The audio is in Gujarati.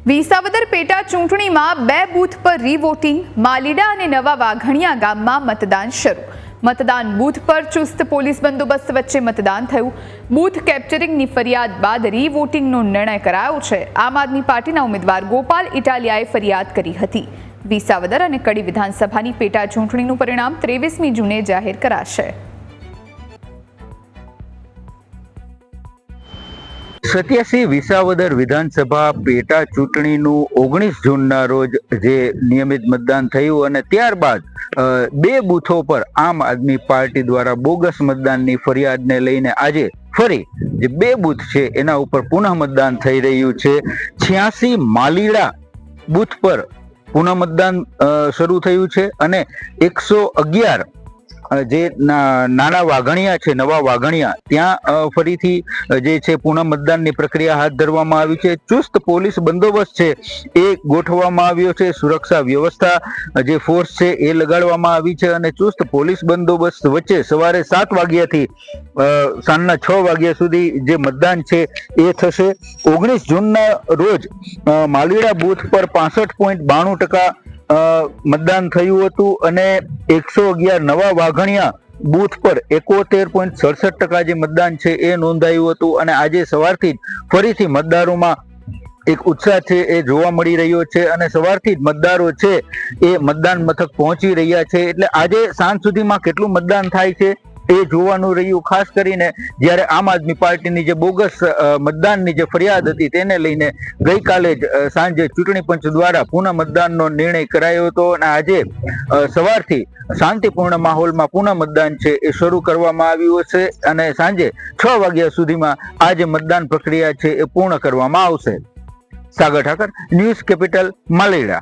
વિસાવદર પેટા ચૂંટણીમાં 2 બૂથ પર રીવોટિંગ, માલીડા અને નવા વાઘણિયા ગામમાં મતદાન શરૂ। મતદાન બૂથ પર ચુસ્ત પોલીસ બંદોબસ્ત વચ્ચે મતદાન થયું। બૂથ કેપ્ચરિંગની ફરિયાદ બાદ રીવોટિંગનો નિર્ણય કરાયો છે। આમ આદમી પાર્ટીના ઉમેદવાર ગોપાલ ઇટાલિયાએ ફરિયાદ કરી હતી। વિસાવદર અને કડી વિધાનસભાની પેટા ચૂંટણીનું પરિણામ 23મી જૂને જાહેર કરાશે। સત્યાસી વિસાવદર વિધાનસભા પેટા ચૂંટણીનું 19 જૂનના રોજ જે નિયમિત મતદાન થયું અને ત્યારબાદ 2 બૂથો પર આમ આદમી પાર્ટી દ્વારા બોગસ મતદાનની ફરિયાદને લઈને આજે ફરી જે 2 બૂથ છે એના ઉપર પુનઃ મતદાન થઈ રહ્યું છે। 86 માલીડા બૂથ પર પુનઃ મતદાન શરૂ થયું છે અને 111 જે નાના વાઘણિયા છે, નવા વાઘણિયા, ત્યાં ફરીથી જે છે પુનઃ મતદાનની પ્રક્રિયા હાથ ધરવામાં આવી છે। ચુસ્ત પોલીસ બંદોબસ્ત છે એ ગોઠવવામાં આવ્યો છે। સુરક્ષા વ્યવસ્થા જે ફોર્સ છે એ લગાડવામાં આવી છે અને ચુસ્ત પોલીસ બંદોબસ્ત વચ્ચે સવારે 7 વાગ્યાથી સાંજના 6 વાગ્યા સુધી જે મતદાન છે એ થશે। 19 જૂનના રોજ માલીડા બૂથ પર 65.92% મતદાન થયું હતું અને 111 નવા વાઘણિયા બૂથ પર 71.67% જે મતદાન છે એ નોંધાયું હતું અને આજે સવારથી જ ફરીથી મતદારોમાં એક ઉત્સાહ છે એ જોવા મળી રહ્યો છે અને સવારથી જ મતદારો છે એ મતદાન મથક પહોંચી રહ્યા છે। એટલે આજે સાંજ સુધીમાં કેટલું મતદાન થાય છે એ જોવાનું રહ્યું। ખાસ કરીને જ્યારે આમ આદમી પાર્ટીની જે બોગસ મતદાનની જે ફરિયાદ હતી તેને લઈને ગઈકાલે જ સાંજે ચૂંટણી પંચ દ્વારા પુનઃ મતદાનનો નિર્ણય કરાયો હતો અને આજે સવારથી શાંતિપૂર્ણ માહોલમાં પુનઃ મતદાન છે એ શરૂ કરવામાં આવ્યું છે અને સાંજે 6 વાગ્યા સુધીમાં આ જે મતદાન પ્રક્રિયા છે એ પૂર્ણ કરવામાં આવશે। સાગર ઠાકર, ન્યૂઝ કેપિટલ, માલીડા।